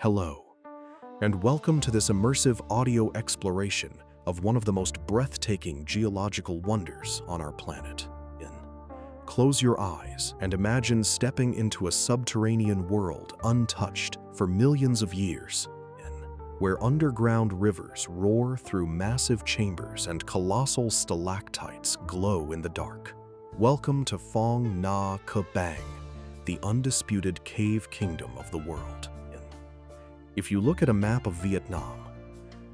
Hello, and welcome to this immersive audio exploration of one of the most breathtaking geological wonders on our planet. Close your eyes and imagine stepping into a subterranean world untouched for millions of years, where underground rivers roar through massive chambers and colossal stalactites glow in the dark. Welcome to Phong Nha, the undisputed cave kingdom of the world. If you look at a map of Vietnam,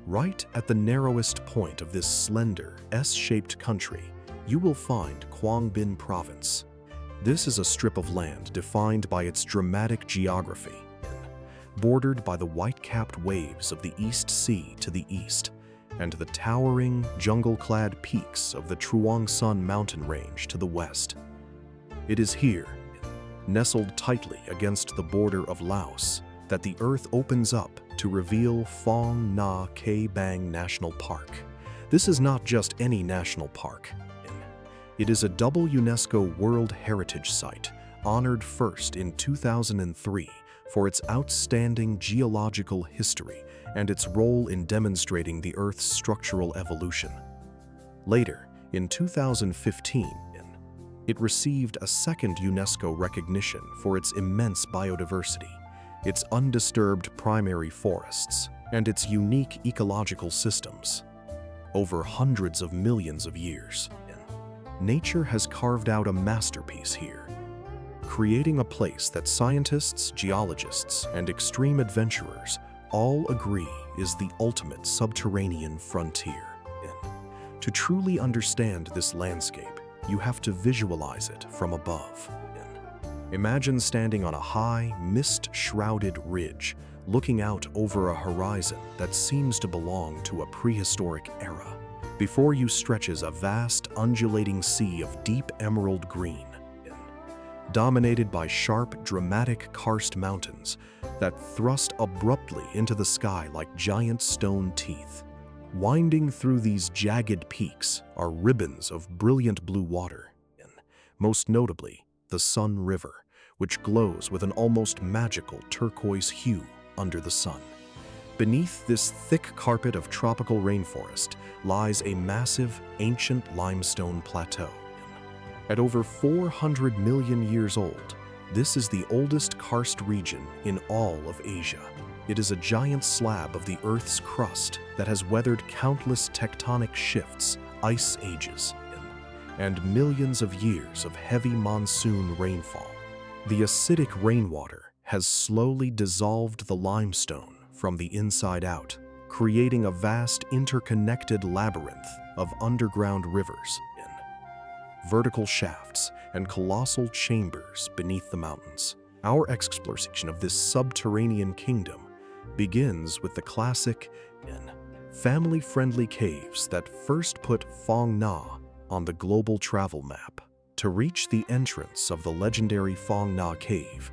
right at the narrowest point of this slender, S-shaped country, you will find Quang Binh Province. This is a strip of land defined by its dramatic geography, bordered by the white-capped waves of the East Sea to the east, and the towering, jungle-clad peaks of the Truong Son mountain range to the west. It is here, nestled tightly against the border of Laos, that the earth opens up to reveal Phong Nha Ke Bang National Park. This is not just any national park. It is a double UNESCO World Heritage Site, honored first in 2003 for its outstanding geological history and its role in demonstrating the Earth's structural evolution. Later, in 2015, it received a second UNESCO recognition for its immense biodiversity, its undisturbed primary forests, and its unique ecological systems. Over hundreds of millions of years, nature has carved out a masterpiece here, creating a place that scientists, geologists, and extreme adventurers all agree is the ultimate subterranean frontier. To truly understand this landscape, you have to visualize it from above. Imagine standing on a high, mist-shrouded ridge, looking out over a horizon that seems to belong to a prehistoric era. Before you stretches a vast, undulating sea of deep emerald green, dominated by sharp, dramatic karst mountains that thrust abruptly into the sky like giant stone teeth. Winding through these jagged peaks are ribbons of brilliant blue water, most notably the Sun River, which glows with an almost magical turquoise hue under the sun. Beneath this thick carpet of tropical rainforest lies a massive, ancient limestone plateau. At over 400 million years old, this is the oldest karst region in all of Asia. It is a giant slab of the Earth's crust that has weathered countless tectonic shifts, ice ages, and millions of years of heavy monsoon rainfall. The acidic rainwater has slowly dissolved the limestone from the inside out, creating a vast interconnected labyrinth of underground rivers, vertical shafts, and colossal chambers beneath the mountains. Our exploration of this subterranean kingdom begins with the classic, family-friendly caves that first put Phong Nha on the global travel map. To reach the entrance of the legendary Phong Nha Cave,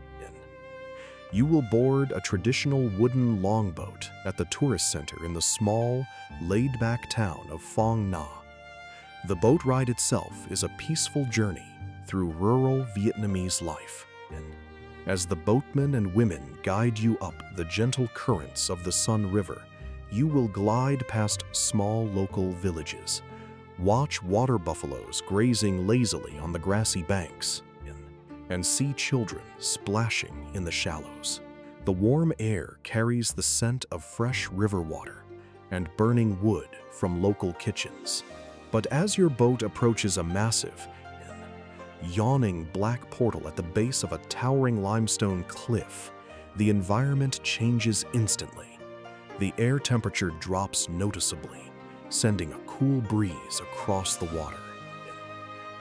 you will board a traditional wooden longboat at the tourist center in the small, laid-back town of Phong Nha. The boat ride itself is a peaceful journey through rural Vietnamese life, as the boatmen and women guide you up the gentle currents of the Sun River, you will glide past small local villages, watch water buffaloes grazing lazily on the grassy banks, and see children splashing in the shallows. The warm air carries the scent of fresh river water and burning wood from local kitchens. But as your boat approaches a massive, yawning black portal at the base of a towering limestone cliff, the environment changes instantly. The air temperature drops noticeably, sending a cool breeze across the water.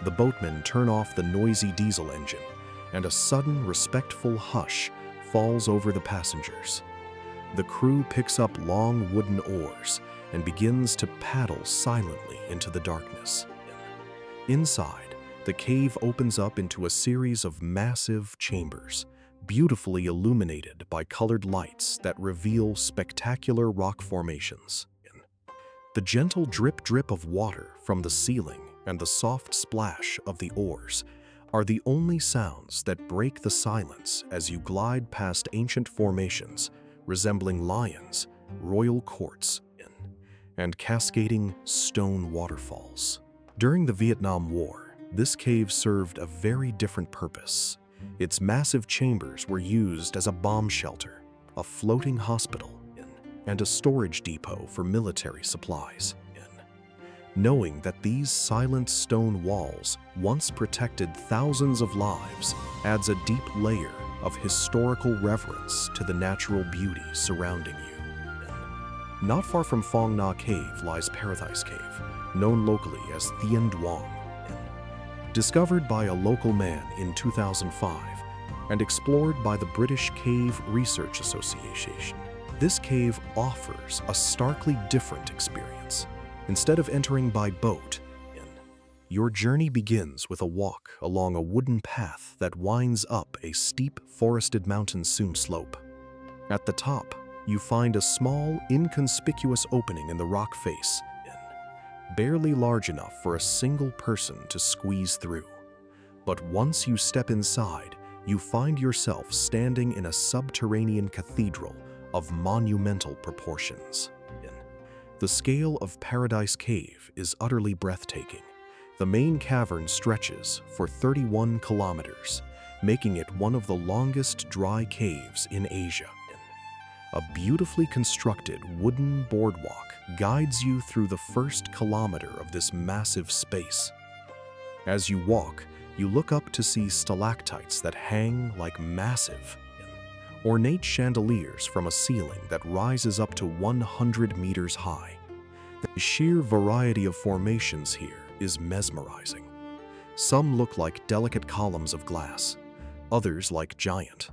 The boatmen turn off the noisy diesel engine, and a sudden, respectful hush falls over the passengers. The crew picks up long wooden oars and begins to paddle silently into the darkness. Inside, the cave opens up into a series of massive chambers, beautifully illuminated by colored lights that reveal spectacular rock formations. The gentle drip-drip of water from the ceiling and the soft splash of the oars are the only sounds that break the silence as you glide past ancient formations resembling lions, royal courts, and cascading stone waterfalls. During the Vietnam War, this cave served a very different purpose. Its massive chambers were used as a bomb shelter, a floating hospital, and a storage depot for military supplies. Knowing that these silent stone walls once protected thousands of lives adds a deep layer of historical reverence to the natural beauty surrounding you. Not far from Phong Nha Cave lies Paradise Cave, known locally as Son Doong. Discovered by a local man in 2005 and explored by the British Cave Research Association, this cave offers a starkly different experience. Instead of entering by boat, your journey begins with a walk along a wooden path that winds up a steep forested mountain slope. At the top, you find a small, inconspicuous opening in the rock face, barely large enough for a single person to squeeze through. But once you step inside, you find yourself standing in a subterranean cathedral of monumental proportions. The scale of Paradise Cave is utterly breathtaking. The main cavern stretches for 31 kilometers, making it one of the longest dry caves in Asia. A beautifully constructed wooden boardwalk guides you through the first kilometer of this massive space. As you walk, you look up to see stalactites that hang like massive, ornate chandeliers from a ceiling that rises up to 100 meters high. The sheer variety of formations here is mesmerizing. Some look like delicate columns of glass, others like giant,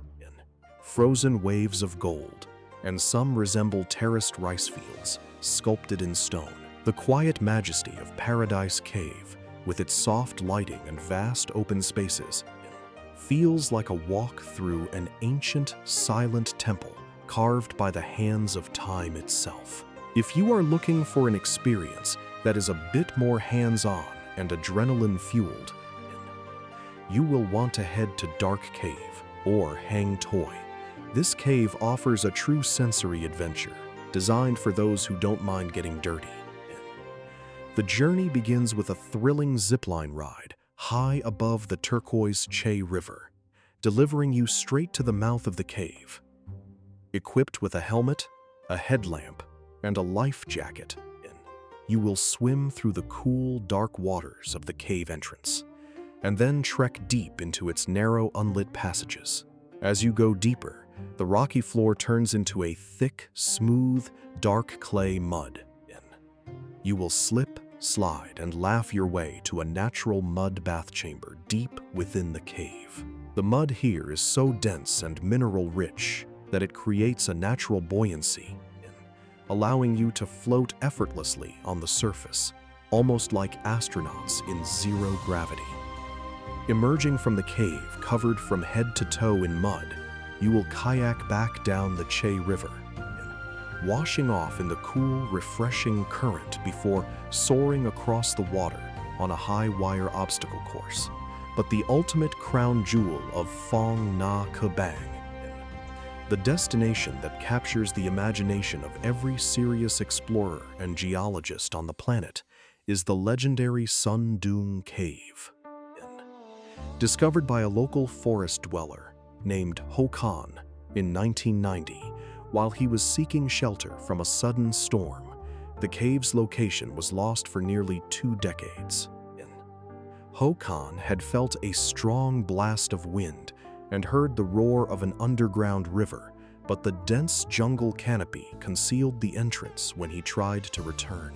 frozen waves of gold, and some resemble terraced rice fields sculpted in stone. The quiet majesty of Paradise Cave, with its soft lighting and vast open spaces, feels like a walk through an ancient, silent temple carved by the hands of time itself. If you are looking for an experience that is a bit more hands-on and adrenaline-fueled, you will want to head to Dark Cave or Hang Toi. This cave offers a true sensory adventure, designed for those who don't mind getting dirty. The journey begins with a thrilling zipline ride high above the turquoise Che River, delivering you straight to the mouth of the cave. Equipped with a helmet, a headlamp, and a life jacket, you will swim through the cool, dark waters of the cave entrance, and then trek deep into its narrow, unlit passages. As you go deeper, the rocky floor turns into a thick, smooth, dark clay mud. You will slip, slide, and laugh your way to a natural mud bath chamber deep within the cave. The mud here is so dense and mineral-rich that it creates a natural buoyancy, allowing you to float effortlessly on the surface, almost like astronauts in zero gravity. Emerging from the cave, covered from head to toe in mud, you will kayak back down the Che River, washing off in the cool, refreshing current before soaring across the water on a high-wire obstacle course. But the ultimate crown jewel of Phong Nha Cave, the destination that captures the imagination of every serious explorer and geologist on the planet, is the legendary Son Doong Cave. Discovered by a local forest dweller named Ho Khan in 1990, while he was seeking shelter from a sudden storm, the cave's location was lost for nearly 2 decades. Ho Khan had felt a strong blast of wind and heard the roar of an underground river, but the dense jungle canopy concealed the entrance when he tried to return.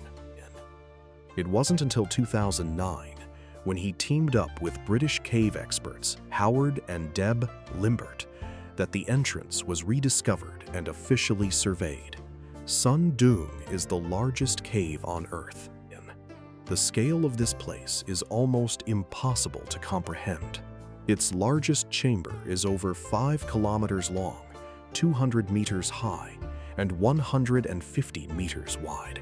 It wasn't until 2009, when he teamed up with British cave experts Howard and Deb Limbert, that the entrance was rediscovered and officially surveyed. Son Doong is the largest cave on Earth. The scale of this place is almost impossible to comprehend. Its largest chamber is over 5 kilometers long, 200 meters high, and 150 meters wide.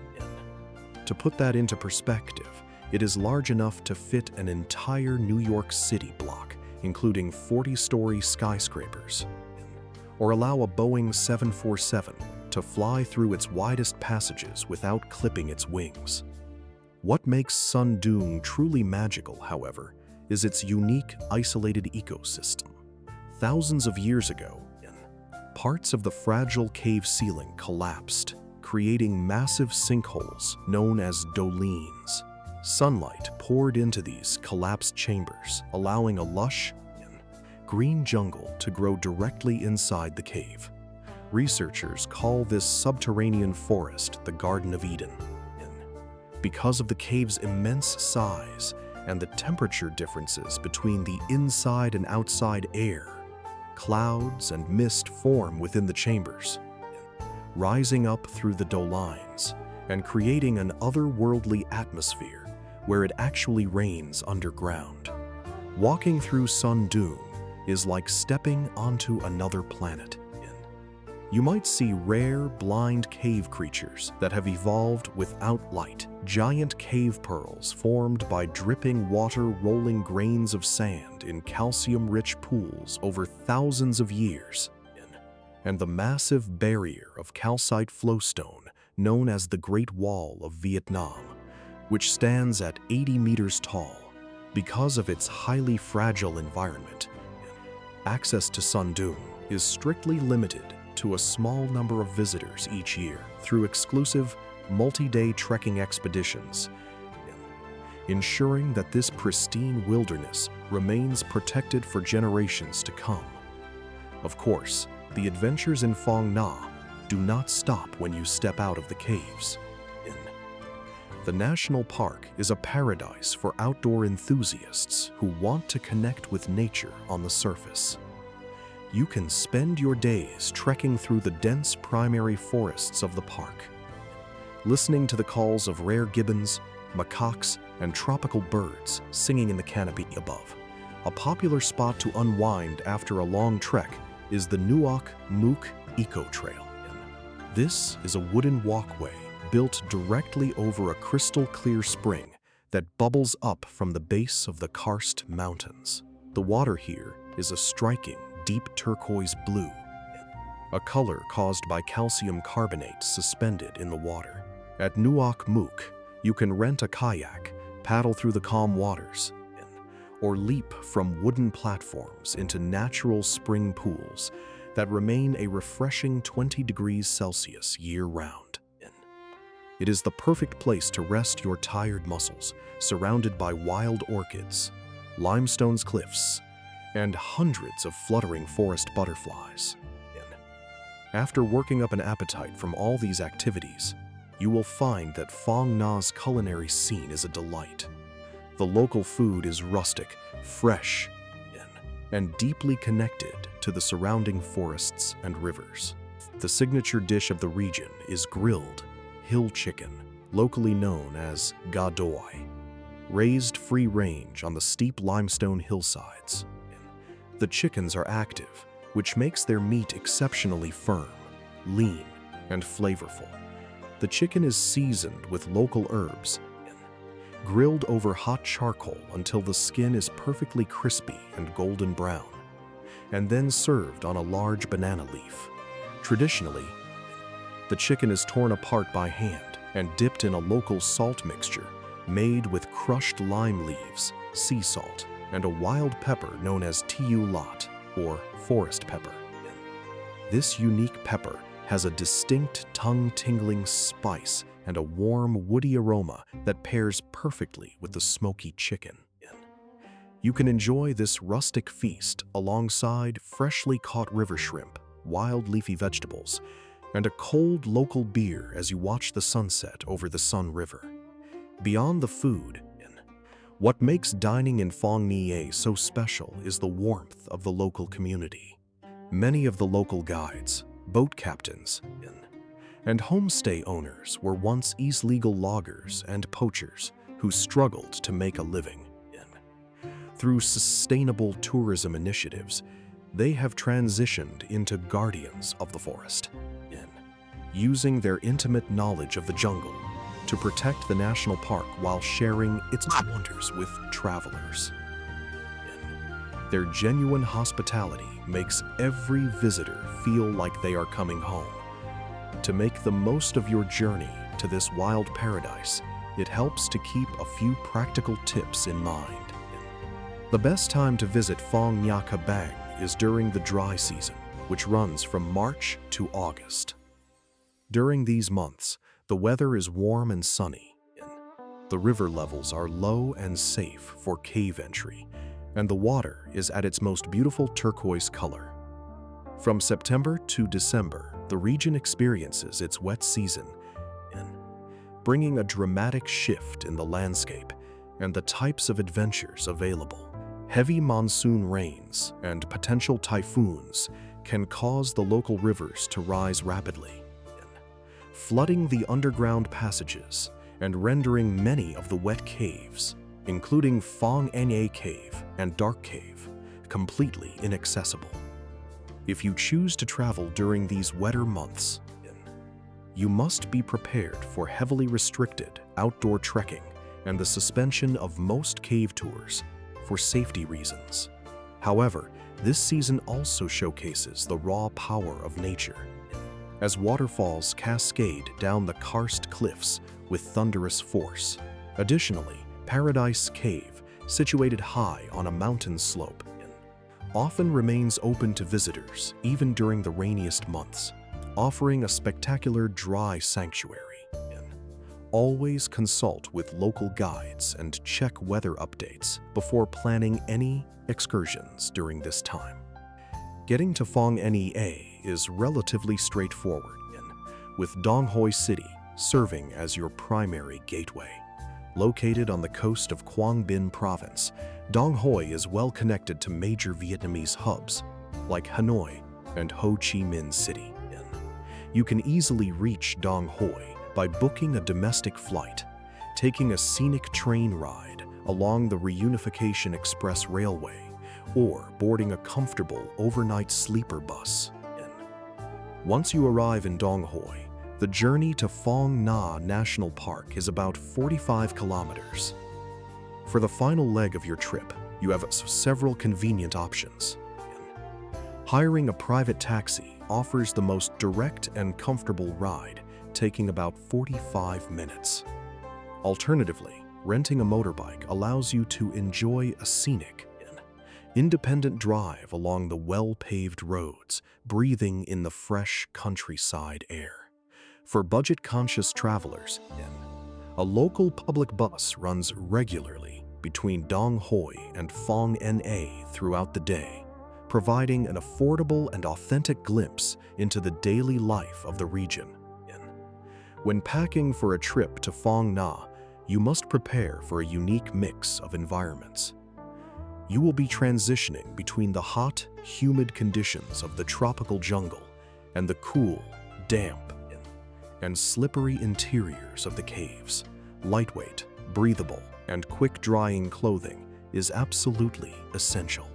To put that into perspective, it is large enough to fit an entire New York City block, including 40-story skyscrapers. or allow a Boeing 747 to fly through its widest passages without clipping its wings. What makes Son Doong truly magical, however, is its unique, isolated ecosystem. Thousands of years ago, parts of the fragile cave ceiling collapsed, creating massive sinkholes known as dolines. Sunlight poured into these collapsed chambers, allowing a lush, green jungle to grow directly inside the cave. Researchers call this subterranean forest the Garden of Eden. Because of the cave's immense size and the temperature differences between the inside and outside air, clouds and mist form within the chambers, rising up through the dolines and creating an otherworldly atmosphere where it actually rains underground. Walking through Son Doong is like stepping onto another planet. You might see rare, blind cave creatures that have evolved without light, giant cave pearls formed by dripping water rolling grains of sand in calcium-rich pools over thousands of years, and the massive barrier of calcite flowstone known as the Great Wall of Vietnam, which stands at 80 meters tall. Because of its highly fragile environment, access to Son Doong is strictly limited to a small number of visitors each year through exclusive, multi-day trekking expeditions, ensuring that this pristine wilderness remains protected for generations to come. Of course, the adventures in Phong Nha do not stop when you step out of the caves. The national park is a paradise for outdoor enthusiasts who want to connect with nature on the surface. You can spend your days trekking through the dense primary forests of the park, listening to the calls of rare gibbons, macaques, and tropical birds singing in the canopy above. A popular spot to unwind after a long trek is the Nuoc Mook Eco Trail. This is a wooden walkway built directly over a crystal-clear spring that bubbles up from the base of the Karst Mountains. The water here is a striking, deep turquoise blue, a color caused by calcium carbonate suspended in the water. At Nuoc Mook, you can rent a kayak, paddle through the calm waters, or leap from wooden platforms into natural spring pools that remain a refreshing 20 degrees Celsius year-round. It is the perfect place to rest your tired muscles, surrounded by wild orchids, limestone cliffs, and hundreds of fluttering forest butterflies. After working up an appetite from all these activities, you will find that Phong Nha's culinary scene is a delight. The local food is rustic, fresh, and deeply connected to the surrounding forests and rivers. The signature dish of the region is grilled hill chicken, locally known as ga doi, raised free-range on the steep limestone hillsides. The chickens are active, which makes their meat exceptionally firm, lean, and flavorful. The chicken is seasoned with local herbs, grilled over hot charcoal until the skin is perfectly crispy and golden brown, and then served on a large banana leaf. Traditionally, the chicken is torn apart by hand and dipped in a local salt mixture made with crushed lime leaves, sea salt, and a wild pepper known as tiu lat, or forest pepper. This unique pepper has a distinct tongue-tingling spice and a warm, woody aroma that pairs perfectly with the smoky chicken. You can enjoy this rustic feast alongside freshly caught river shrimp, wild leafy vegetables, and a cold local beer as you watch the sunset over the Sun River. Beyond the food, what makes dining in Phong Nha so special is the warmth of the local community. Many of the local guides, boat captains, and homestay owners were once illegal loggers and poachers who struggled to make a living. Through sustainable tourism initiatives, they have transitioned into guardians of the forest, using their intimate knowledge of the jungle to protect the national park while sharing its wonders with travelers. Their genuine hospitality makes every visitor feel like they are coming home. To make the most of your journey to this wild paradise, it helps to keep a few practical tips in mind. The best time to visit Phong Nha is during the dry season, which runs from March to August. During these months, the weather is warm and sunny. The river levels are low and safe for cave entry, and the water is at its most beautiful turquoise color. From September to December, the region experiences its wet season, bringing a dramatic shift in the landscape and the types of adventures available. Heavy monsoon rains and potential typhoons can cause the local rivers to rise rapidly, flooding the underground passages and rendering many of the wet caves, including Phong Nha Cave and Dark Cave, completely inaccessible. If you choose to travel during these wetter months, you must be prepared for heavily restricted outdoor trekking and the suspension of most cave tours for safety reasons. However, this season also showcases the raw power of nature, as waterfalls cascade down the karst cliffs with thunderous force. Additionally, Paradise Cave, situated high on a mountain slope, often remains open to visitors even during the rainiest months, offering a spectacular dry sanctuary. Always consult with local guides and check weather updates before planning any excursions during this time. Getting to Phong Nha is relatively straightforward, with Dong Hoi City serving as your primary gateway. Located on the coast of Quang Binh Province, Dong Hoi is well connected to major Vietnamese hubs like Hanoi and Ho Chi Minh City. You can easily reach Dong Hoi by booking a domestic flight, taking a scenic train ride along the Reunification Express Railway, or boarding a comfortable overnight sleeper bus. Once you arrive in Dong Hoi, the journey to Phong Nha National Park is about 45 kilometers. For the final leg of your trip, you have several convenient options. Hiring a private taxi offers the most direct and comfortable ride, taking about 45 minutes. Alternatively, renting a motorbike allows you to enjoy a scenic, independent drive along the well-paved roads, breathing in the fresh countryside air. For budget-conscious travelers, a local public bus runs regularly between Dong Hoi and Phong Nha throughout the day, providing an affordable and authentic glimpse into the daily life of the region. When packing for a trip to Phong Nha, you must prepare for a unique mix of environments. You will be transitioning between the hot, humid conditions of the tropical jungle and the cool, damp, and slippery interiors of the caves. Lightweight, breathable, and quick-drying clothing is absolutely essential.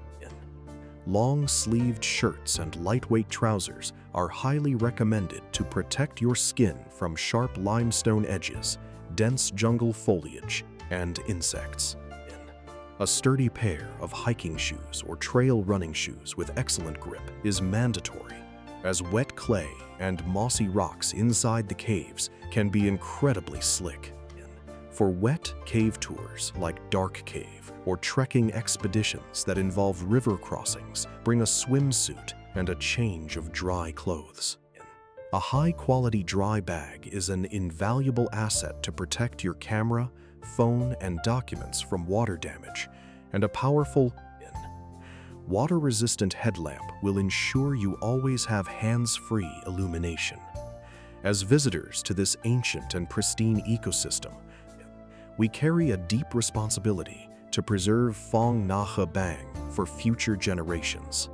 Long-sleeved shirts and lightweight trousers are highly recommended to protect your skin from sharp limestone edges, dense jungle foliage, and insects. A sturdy pair of hiking shoes or trail running shoes with excellent grip is mandatory, as wet clay and mossy rocks inside the caves can be incredibly slick. For wet cave tours like Dark Cave or trekking expeditions that involve river crossings, bring a swimsuit and a change of dry clothes. A high-quality dry bag is an invaluable asset to protect your camera, phone, and documents from water damage, and a powerful, water-resistant headlamp will ensure you always have hands-free illumination. As visitors to this ancient and pristine ecosystem, we carry a deep responsibility to preserve Phong Nha Bang for future generations.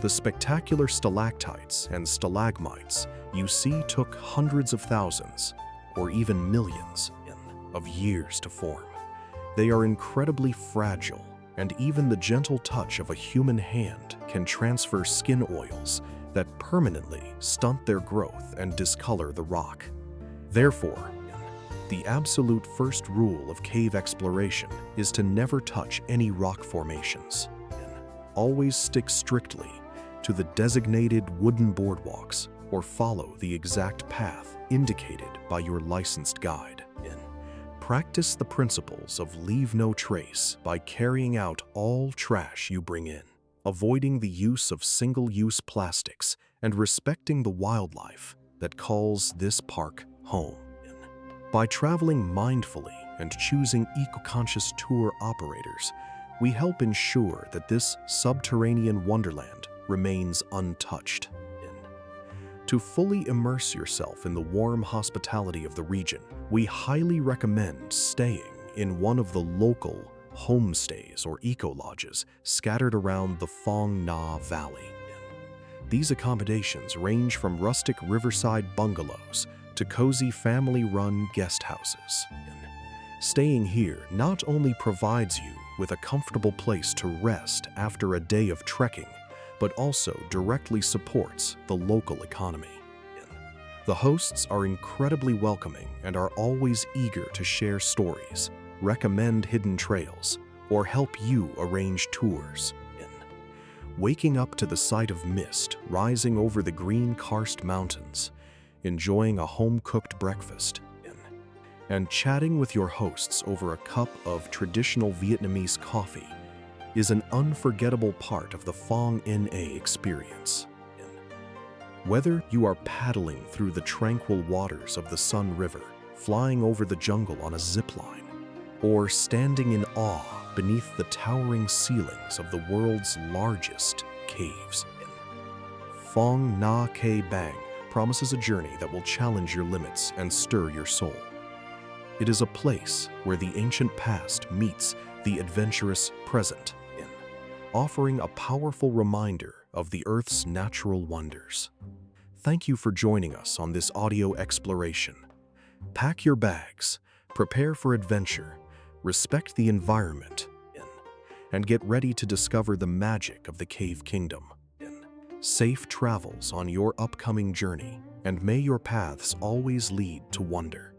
The spectacular stalactites and stalagmites you see took hundreds of thousands, or even millions, of years to form. They are incredibly fragile, and even the gentle touch of a human hand can transfer skin oils that permanently stunt their growth and discolor the rock. Therefore, the absolute first rule of cave exploration is to never touch any rock formations. Always stick strictly to the designated wooden boardwalks or follow the exact path indicated by your licensed guide. Practice the principles of leave no trace by carrying out all trash you bring in, avoiding the use of single-use plastics, and respecting the wildlife that calls this park home. By traveling mindfully and choosing eco-conscious tour operators, we help ensure that this subterranean wonderland remains untouched. To fully immerse yourself in the warm hospitality of the region, we highly recommend staying in one of the local homestays or eco-lodges scattered around the Phong Nha Valley. These accommodations range from rustic riverside bungalows to cozy family-run guest houses. Staying here not only provides you with a comfortable place to rest after a day of trekking, but also directly supports the local economy. The hosts are incredibly welcoming and are always eager to share stories, recommend hidden trails, or help you arrange tours. Waking up to the sight of mist rising over the green karst mountains, enjoying a home-cooked breakfast, and chatting with your hosts over a cup of traditional Vietnamese coffee is an unforgettable part of the Phong Nha experience. Whether you are paddling through the tranquil waters of the Sun River, flying over the jungle on a zipline, or standing in awe beneath the towering ceilings of the world's largest caves, Phong Nha Ke Bang promises a journey that will challenge your limits and stir your soul. It is a place where the ancient past meets the adventurous present, offering a powerful reminder of the Earth's natural wonders. Thank you for joining us on this audio exploration. Pack your bags, prepare for adventure, respect the environment, and get ready to discover the magic of the Cave Kingdom. Safe travels on your upcoming journey, and may your paths always lead to wonder.